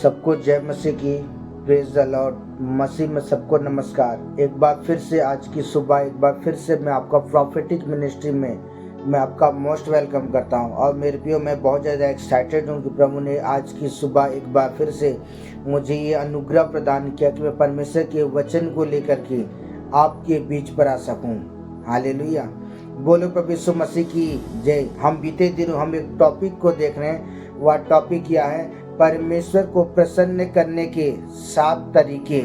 सबको जय मसीह की। Praise the Lord. मसीह में सबको नमस्कार। एक बार फिर से आज की सुबह एक बार फिर से मैं आपका प्रॉफिटिक मिनिस्ट्री में मैं आपका मोस्ट वेलकम करता हूं। और मेरे प्रियो, मैं बहुत ज़्यादा एक्साइटेड हूं कि प्रभु ने आज की सुबह एक बार फिर से मुझे ये अनुग्रह प्रदान किया कि मैं परमेश्वर के वचन को लेकर के आपके बीच पर आ सकूं। हालेलुया। बोलो प्रभु यीशु मसीह की जय। हम बीते दिनों हम एक टॉपिक को देख रहे हैं। वह टॉपिक क्या है? परमेश्वर को प्रसन्न करने के 7 तरीके।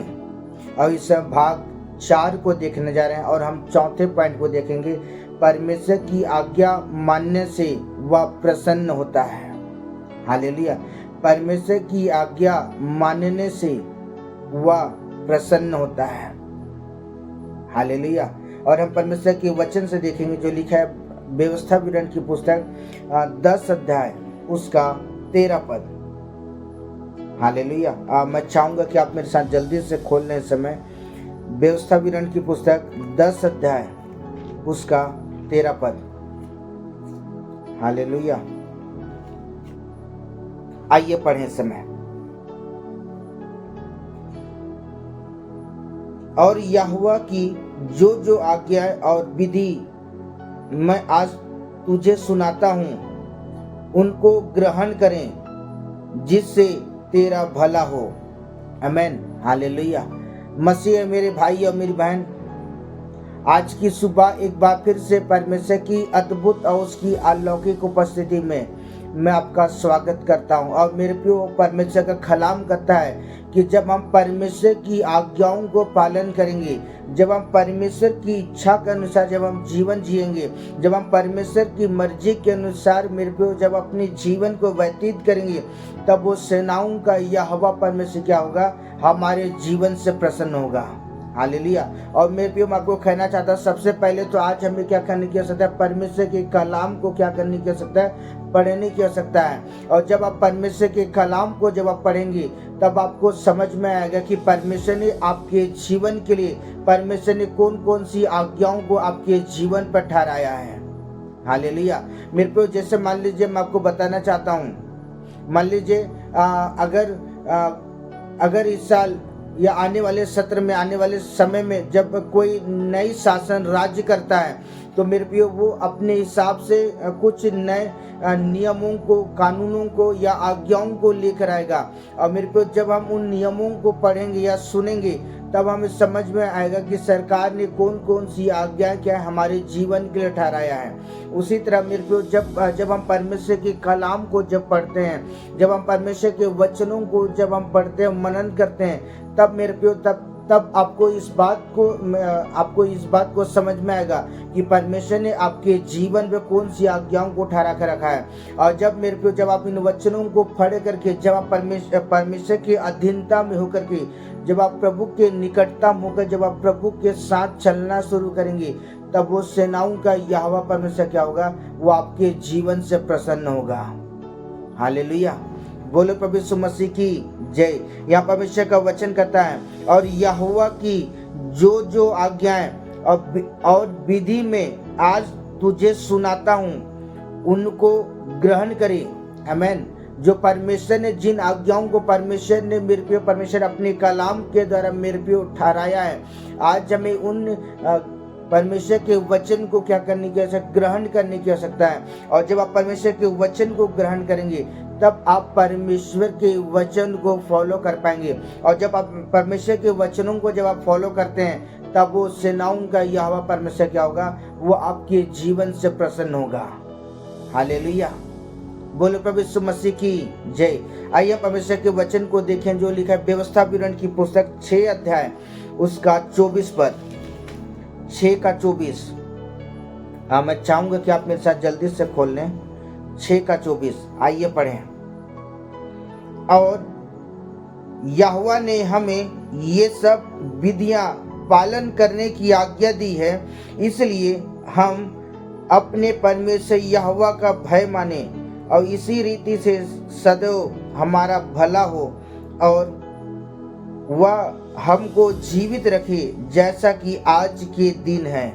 और इस भाग 4 को देखने जा रहे हैं और हम चौथे पॉइंट को देखेंगे। परमेश्वर की आज्ञा मानने से वह प्रसन्न होता है। हालेलुया। परमेश्वर की आज्ञा मानने से वह प्रसन्न होता है। हालेलुया। और हम परमेश्वर के वचन से देखेंगे जो लिखा है व्यवस्था विवरण की पुस्तक 10 अध्याय उसका 13 पद। हालेलुया। मैं चाहूंगा कि आप मेरे साथ जल्दी से खोल लें इस समय व्यवस्था विवरण की पुस्तक 10 अध्याय उसका 13 पद। हालेलुया। आइए पढ़ें इस समय। और यहोवा की जो जो आज्ञा और विधि मैं आज तुझे सुनाता हूँ उनको ग्रहण करें जिससे तेरा भला हो। आमीन। हालेलुया। मसीह मेरे भाई और मेरी बहन, आज की सुबह एक बार फिर से परमेश्वर की अद्भुत और उसकी अलौकिक उपस्थिति में मैं आपका स्वागत करता हूं। और मेरे प्रियो, परमेश्वर का कलाम कहता है कि जब हम परमेश्वर की आज्ञाओं को पालन करेंगे, जब हम परमेश्वर की इच्छा के अनुसार जब हम जीवन जिएंगे, जब हम परमेश्वर की मर्जी के अनुसार मेरे प्रियो जब अपने जीवन को व्यतीत करेंगे, तब वो सेनाओं का यहोवा परमेश्वर क्या होगा? हमारे जीवन से प्रसन्न होगा। हालेलुया। और मेरे प्रियो, मैं आपको कहना चाहता हूँ, सबसे पहले तो आज हमें क्या करने की आवश्यकता है? परमेश्वर के कलाम को क्या करने की आवश्यकता है? पढ़ने की आवश्यकता है। और जब आप परमेश्वर के कलाम को जब आप पढ़ेंगे, तब आपको समझ में आएगा कि परमेश्वर ने आपके जीवन के लिए परमेश्वर ने कौन कौन सी आज्ञाओं को आपके जीवन पर ठहराया है। हालेलुया। मेरे प्रियो, जैसे मान लीजिए मैं आपको बताना चाहता हूँ, मान लीजिए अगर इस साल या आने वाले सत्र में, आने वाले समय में जब कोई नई शासन राज्य करता है, तो मेरे प्रियो वो अपने हिसाब से कुछ नए नियमों को, कानूनों को या आज्ञाओं को लेकर आएगा। और मेरे प्रियो, जब हम उन नियमों को पढ़ेंगे या सुनेंगे, तब हमें समझ में आएगा कि सरकार ने कौन कौन सी आज्ञाएं क्या हमारे जीवन के लिए ठहराया है। उसी तरह मेरे प्रियो, जब हम परमेश्वर के कलाम को जब पढ़ते हैं, जब हम परमेश्वर के वचनों को जब हम पढ़ते हैं, मनन करते हैं, तब मेरे प्रियो तब आपको इस बात को समझ में आएगा कि परमेश्वर ने आपके जीवन में कौन सी आज्ञाओं को ठहरा कर रखा है। और जब मेरे प्रियो, जब आप इन वचनों को पढ़ करके, जब आप परमेश्वर की अधीनता में होकर के, जब आप प्रभु के निकटता में होकर, जब आप प्रभु के साथ चलना शुरू करेंगे, तब वो सेनाओं का यहोवा परमेश्वर क्या होगा? वो आपके जीवन से प्रसन्न होगा। हालेलुया। बोलो प्रभु यीशु मसीह की जय। यहाँ परमेश्वर का वचन कहता है, और यहोवा की जो जो आज्ञाएं और विधि में आज तुझे सुनाता हूँ उनको ग्रहण करे। आमीन। जो परमेश्वर ने, जिन आज्ञाओं को परमेश्वर ने मेरे प्रियो, परमेश्वर अपने कलाम के द्वारा मेरे प्रियो ठहराया है, आज हमें उन परमेश्वर के वचन को क्या करने की आवश्यकता? ग्रहण करने की आवश्यकता है। और जब आप परमेश्वर के वचन को ग्रहण करेंगे, तब आप परमेश्वर के वचन को फॉलो कर पाएंगे। और जब आप परमेश्वर के वचनों को जब आप फॉलो करते हैं, तब वो सेनाओं का यहोवा परमेश्वर क्या होगा? वो आपके जीवन से प्रसन्न होगा। हालेलुया। बोलो प्रभु यीशु मसीह की जय। आइए परमेश्वर के वचन को देखें जो लिखा है व्यवस्था विवरण की पुस्तक 6 अध्याय उसका 24 पद। 6 का 24। मैं चाहूंगा कि आप मेरे साथ जल्दी से खोल लें 6 का 24। आइए पढ़ें। और यहोवा ने हमें ये सब विधियां पालन करने की आज्ञा दी है, इसलिए हम अपने परमेश्वर यहोवा का भय माने और इसी रीति से सदैव हमारा भला हो और वह हमको जीवित रखे जैसा कि आज के दिन है।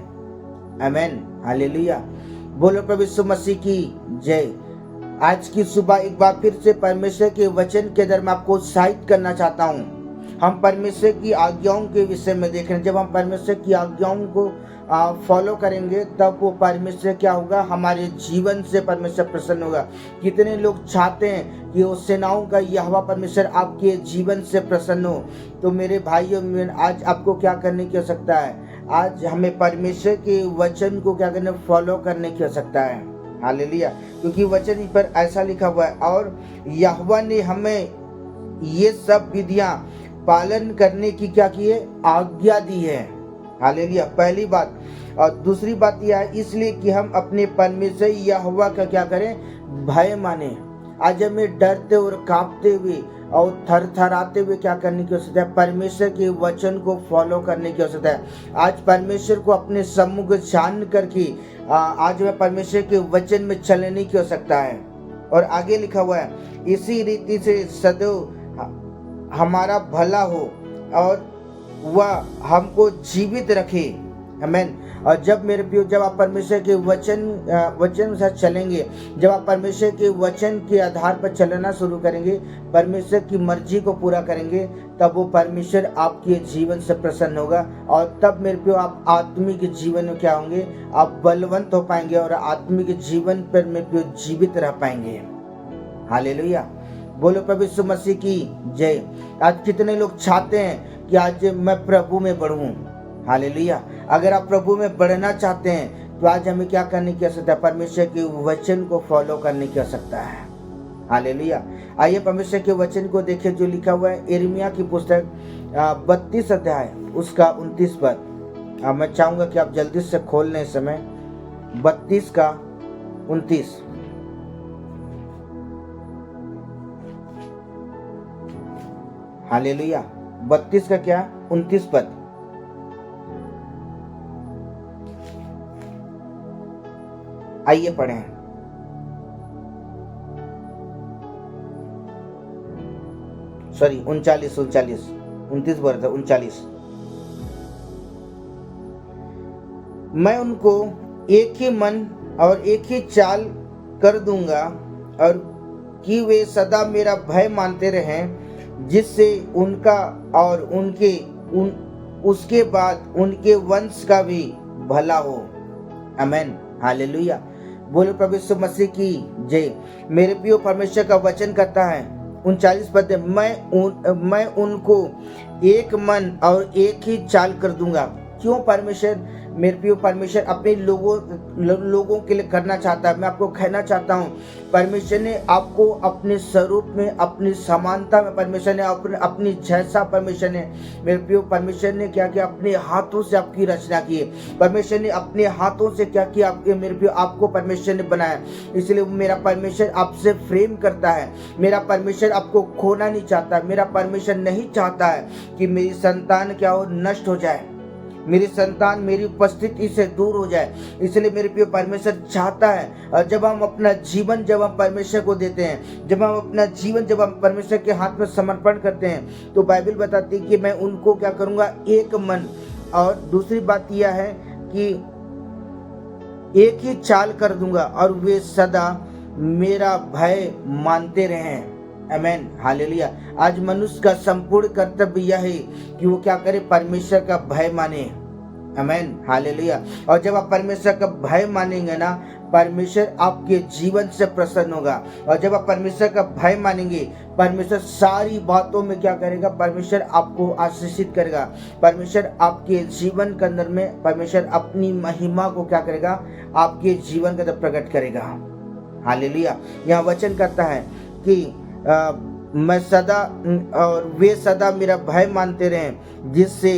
आमीन। हालेलुया। बोलो प्रभु यीशु मसीह की जय। आज की सुबह एक बार फिर से परमेश्वर के वचन के अंदर मैं आपको उत्साहित करना चाहता हूँ। हम परमेश्वर की आज्ञाओं के विषय में देख रहे हैं। जब हम परमेश्वर की आज्ञाओं को फॉलो करेंगे तब वो परमेश्वर क्या होगा, हमारे जीवन से परमेश्वर प्रसन्न होगा। कितने लोग चाहते हैं कि वो सेनाओं का यहोवा परमेश्वर आपके जीवन से प्रसन्न हो। तो मेरे भाइयों, आज आपको क्या करने की आवश्यकता है? आज हमें परमेश्वर के वचन को क्या करना, फॉलो करने की आवश्यकता है। हालेलुया। क्योंकि वचन पर ऐसा लिखा हुआ है, और यहोवा ने हमें ये सब विधियां पालन करने की क्या की है, आज्ञा दी है। हालेलुया, पहली बात। और दूसरी बात यह है, इसलिए कि हम अपने परमेश्वर यहोवा का क्या करें, भय माने। आज हमें डरते और कांपते हुए और थरथराते हुए क्या करने की आवश्यकता है, परमेश्वर के वचन को फॉलो करने की आवश्यकता है। आज परमेश्वर को अपने सम्मुख जान करके आज हमें परमेश्वर के वचन में चलने की आवश्यकता है। और आगे लिखा हुआ है, इसी रीति से सदैव हमारा भला हो और वह हमको जीवित रखे। आमीन। और जब मेरे प्रियो, जब आप परमेश्वर के वचन के साथ चलेंगे, जब आप परमेश्वर के वचन के आधार पर चलना शुरू करेंगे, परमेश्वर की मर्जी को पूरा करेंगे, तब वो परमेश्वर आपके जीवन से प्रसन्न होगा। और तब मेरे प्रियो, आप आत्मिक जीवन में क्या होंगे, आप बलवंत हो पाएंगे और आत्मिक जीवन पर मेरे प्रियो जीवित रह पाएंगे। हालेलुया, बोलो प्रभु यीशु मसीह की जय। आज कितने लोग चाहते हैं कि आज मैं प्रभु में बढ़ूं। हालेलुया। अगर आप प्रभु में बढ़ना चाहते हैं तो आज हमें क्या करने की आवश्यकता है, परमेश्वर के वचन को फॉलो करने की आवश्यकता है। हालेलुया। आइए परमेश्वर के वचन को देखें जो लिखा हुआ है यिर्मयाह की पुस्तक 32 अध्याय उसका 29 पद। मैं चाहूंगा कि आप जल्दी से खोल लें इस समय 32 का 29। हालेलुया। 32 का क्या, 29 पद। आइए पढ़ें। सॉरी 39 29 बोल रहा था 39। मैं उनको एक ही मन और एक ही चाल कर दूंगा और कि वे सदा मेरा भय मानते रहें, जिससे उनका और उसके बाद उनके वंश का भी भला हो। आमीन। हालेलुया। बोलो प्रभु यीशु मसीह की जय। मेरे प्रियो, परमेश्वर का वचन कहता है 39 पद, मैं उनको एक मन और एक ही चाल कर दूंगा। क्यों परमेश्वर, मेरे प्रियो, परमेश्वर अपने लोगों के लिए करना चाहता है। मैं आपको कहना चाहता हूँ, परमेश्वर ने आपको अपने स्वरूप में, अपनी समानता में, परमेश्वर ने अपनी जैसा, परमेश्वर ने मेरे प्रियो, परमेश्वर ने क्या किया, अपने हाथों से आपकी रचना की है। परमेश्वर ने अपने हाथों से क्या किया, मेरे प्रियो, आपको परमेश्वर ने बनाया। इसलिए मेरा परमेश्वर आपसे प्रेम करता है। मेरा परमेश्वर आपको खोना नहीं चाहता। मेरा परमेश्वर नहीं चाहता है कि मेरी संतान क्या हो, नष्ट हो जाए, मेरी संतान मेरी उपस्थिति से दूर हो जाए। इसलिए मेरे प्रिय, परमेश्वर चाहता है, और जब हम अपना जीवन जब हम परमेश्वर को देते हैं, जब हम अपना जीवन जब हम परमेश्वर के हाथ में समर्पण करते हैं, तो बाइबल बताती है कि मैं उनको क्या करूंगा, एक मन। और दूसरी बात यह है कि एक ही चाल कर दूंगा और वे सदा मेरा भय मानते रहें। आमीन। हालेलुया। आज मनुष्य का संपूर्ण कर्तव्य यह है कि वो क्या करे, परमेश्वर का भय माने। आमीन। हालेलुया। और जब आप परमेश्वर का भय मानेंगे ना, परमेश्वर आपके जीवन से प्रसन्न होगा। और जब आप परमेश्वर का भय मानेंगे, परमेश्वर सारी बातों में क्या करेगा, परमेश्वर आपको आशीषित करेगा। परमेश्वर आपके जीवन के अंदर में परमेश्वर अपनी महिमा को क्या करेगा, आपके जीवन के अंदर प्रकट करेगा। हालेलुया। यहाँ वचन कहता है कि मैं सदा और वे सदा मेरा भय मानते रहें, जिससे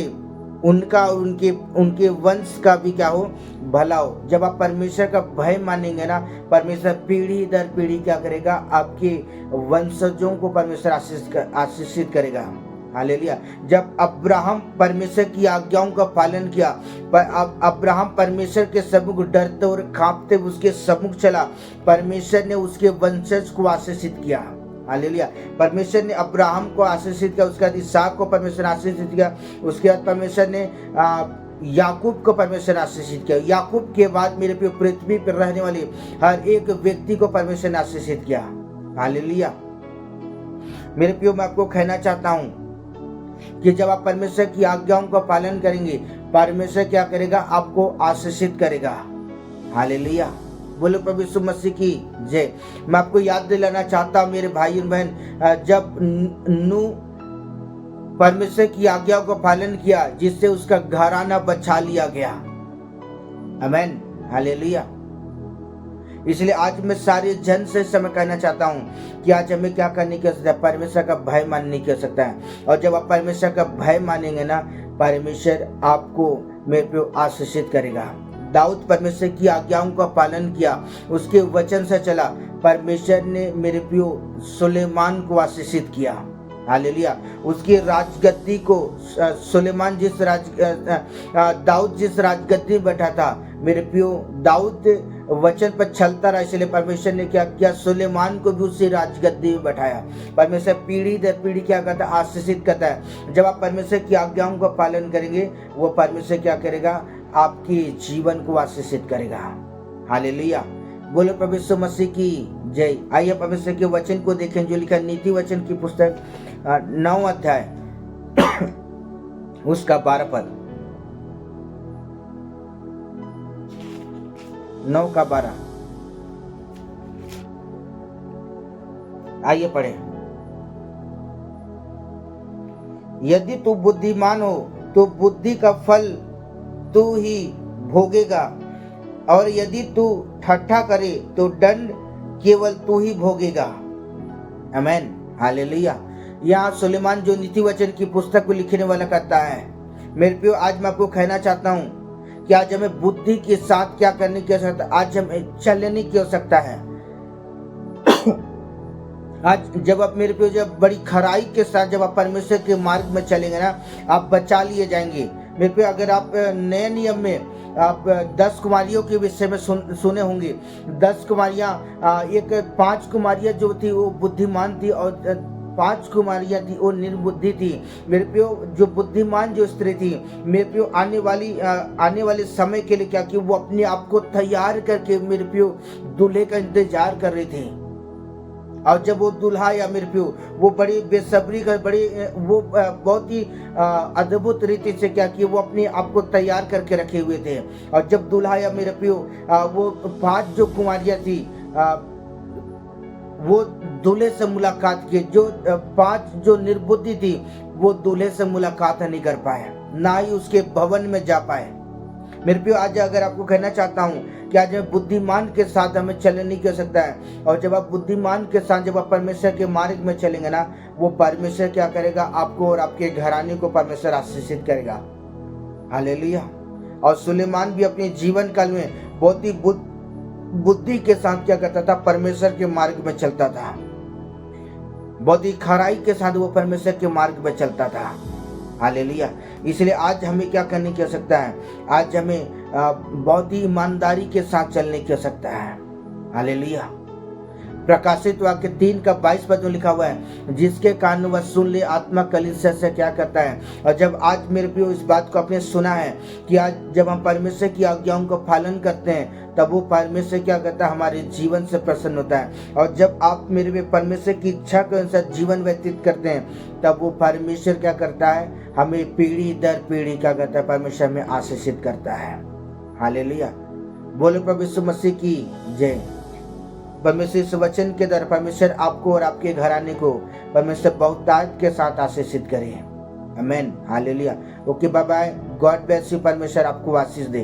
उनका और उनके वंश का भी क्या हो, भला हो। जब आप परमेश्वर का भय मानेंगे ना, परमेश्वर पीढ़ी दर पीढ़ी क्या करेगा, आपके वंशजों को परमेश्वर आशीषित करेगा। हालेलुया। जब अब्राहम परमेश्वर की आज्ञाओं का पालन किया, पर अब्राहम परमेश्वर के सम्मुख डरते और कांपते उसके सम्मुख चला, परमेश्वर ने उसके वंशज को आशीषित किया। हालेलुया। परमेश्वर ने अब्राहम को आशीषित किया, उसके बाद इसहाक को परमेश्वर ने आशीषित किया, उसके बाद परमेश्वर ने याकूब को परमेश्वर ने आशीषित किया। याकूब के बाद मेरे प्रियो पृथ्वी पर रहने वाले हर एक व्यक्ति को परमेश्वर ने आशीषित किया। हालेलुया। मेरे प्रियो मैं आपको कहना चाहता हूं कि जब आप परमेश्वर की आज्ञाओं का पालन करेंगे, परमेश्वर क्या करेगा? आपको आशीषित करेगा। हालेलुया। बोलो प्रभु यीशु मसीह की जय। मैं आपको याद दिलाना चाहता हूं मेरे भाई और बहन, जब नूह परमेश्वर की आज्ञाओं का पालन किया, जिससे उसका घराना बचा लिया गया। आमीन। हालेलुया। इसलिए आज मैं सारे जन से समय कहना चाहता हूं कि आज हमें क्या करने की आवश्यकता है? परमेश्वर का भय मानने की आवश्यकता है। और जब आप परमेश्वर का भय मानेंगे ना, परमेश्वर आपको मेरे पे आशीषित करेगा। दाऊद परमेश्वर की आज्ञाओं का पालन किया, उसके वचन से चला, परमेश्वर ने मेरे प्रियो सुलेमान को आशीषित किया। हालेलुया। उसकी राजगद्दी को सुलेमान दाऊद जिस राजगद्दी में बैठा था, मेरे प्रियो दाऊद वचन पर चलता रहा, इसलिए परमेश्वर ने क्या किया? सुलेमान को भी उसी राजगद्दी में बैठाया। परमेश्वर पीढ़ी दर पीढ़ी क्या करता है? आशीषित करता है। जब आप परमेश्वर की आज्ञाओं का पालन करेंगे, वो परमेश्वर क्या करेगा? आपके जीवन को आशीषित करेगा। हालेलुया। बोलो प्रभु यीशु मसीह की जय। आइए परमेश्वर के वचन को देखें जो लिखा नीति वचन की पुस्तक 9 अध्याय उसका 12 पद। 9 का 12। आइए पढ़े। यदि तू बुद्धिमान हो तो बुद्धि का फल तू ही भोगेगा, और यदि तू ठट्ठा करे तो दंड केवल तू ही भोगेगा। आमीन। हालेलुया। यहाँ सुलेमान जो नीति वचन की पुस्तक को लिखने वाला कहता है, मेरे प्रियो आज मैं आपको कहना चाहता हूँ कि आज हमें बुद्धि के साथ क्या करने की आवश्यकता है? आज हमें चलने की आवश्यकता है। आज जब आप मेरे प्रियो जब बड़ी खराई के साथ जब आप परमेश्वर के मार्ग में चलेंगे ना, आप बचा लिए जाएंगे। मेरे प्रियो अगर आप नए नियम में आप 10 कुमारियों के विषय में सुने होंगे। 10 कुमारियां, 5 कुमारियां जो थी वो बुद्धिमान थी और 5 कुमारियां थी वो निर्बुद्धि थी। मेरे प्रियो जो बुद्धिमान जो स्त्री थी, मेरे प्रियो आने वाले समय के लिए क्या कि वो अपने आप को तैयार करके मेरे प्रियो दूल्हे का इंतजार कर रही थी। और जब वो दूल्हा या मेरे प्रियो वो बड़ी बेसब्री का वो बहुत ही अद्भुत रीति से क्या कि वो अपने आप को तैयार करके रखे हुए थे। और जब दूल्हा या मेरे प्रियो वो 5 जो कुमारियां थी वो दूल्हे से मुलाकात की, जो 5 जो निर्बुद्धि थी वो दूल्हे से मुलाकात नहीं कर पाए, ना ही उसके भवन में जा पाए। मेरे प्रियो आज अगर आपको कहना चाहता हूँ कि आज हमें बुद्धिमान के साथ हमें चलने की आवश्यकता है। और जब आप बुद्धिमान के साथ जब आप परमेश्वर के मार्ग में चलेंगे ना, वो परमेश्वर क्या करेगा? आपको और आपके घराने को परमेश्वर आशीषित करेगा। हालेलुया। और सुलेमान भी अपने जीवन काल में बहुत ही बुद्धि के साथ क्या करता था? परमेश्वर के मार्ग में चलता था। बहुत ही खराई के साथ वो परमेश्वर के मार्ग में चलता था। हालेलुया। इसलिए आज हमें क्या करने की आवश्यकता है? आज हमें बहुत ही ईमानदारी के साथ चलने की आवश्यकता है। हालेलुया। प्रकाशित वाक्य 3 का 22 पद में लिखा हुआ है, जिसके कान वह सुन ले, आत्मा कलीसिया से क्या करता है। और जब आज मेरे प्रियो इस बात को आपने सुना है कि आज जब हम परमेश्वर की आज्ञाओं का पालन करते हैं, तब वो परमेश्वर क्या करता है? हमारे जीवन से प्रसन्न होता है। और जब आप मेरे पे परमेश्वर की इच्छा के अनुसार जीवन व्यतीत करते हैं, तब वो परमेश्वर क्या करता है? हमें पीढ़ी दर पीढ़ी क्या करता है? परमेश्वर हमें आशीषित करता है। हालेलुया। बोलो प्रभु यीशु मसीह की जय। परमेश्वर इस वचन के द्वारा परमेश्वर आपको और आपके घराने को परमेश्वर बहुतायत के साथ आशीषित करे। आमीन। हालेलुया। Okay, bye bye. God bless you. परमेश्वर आपको आशीष दे।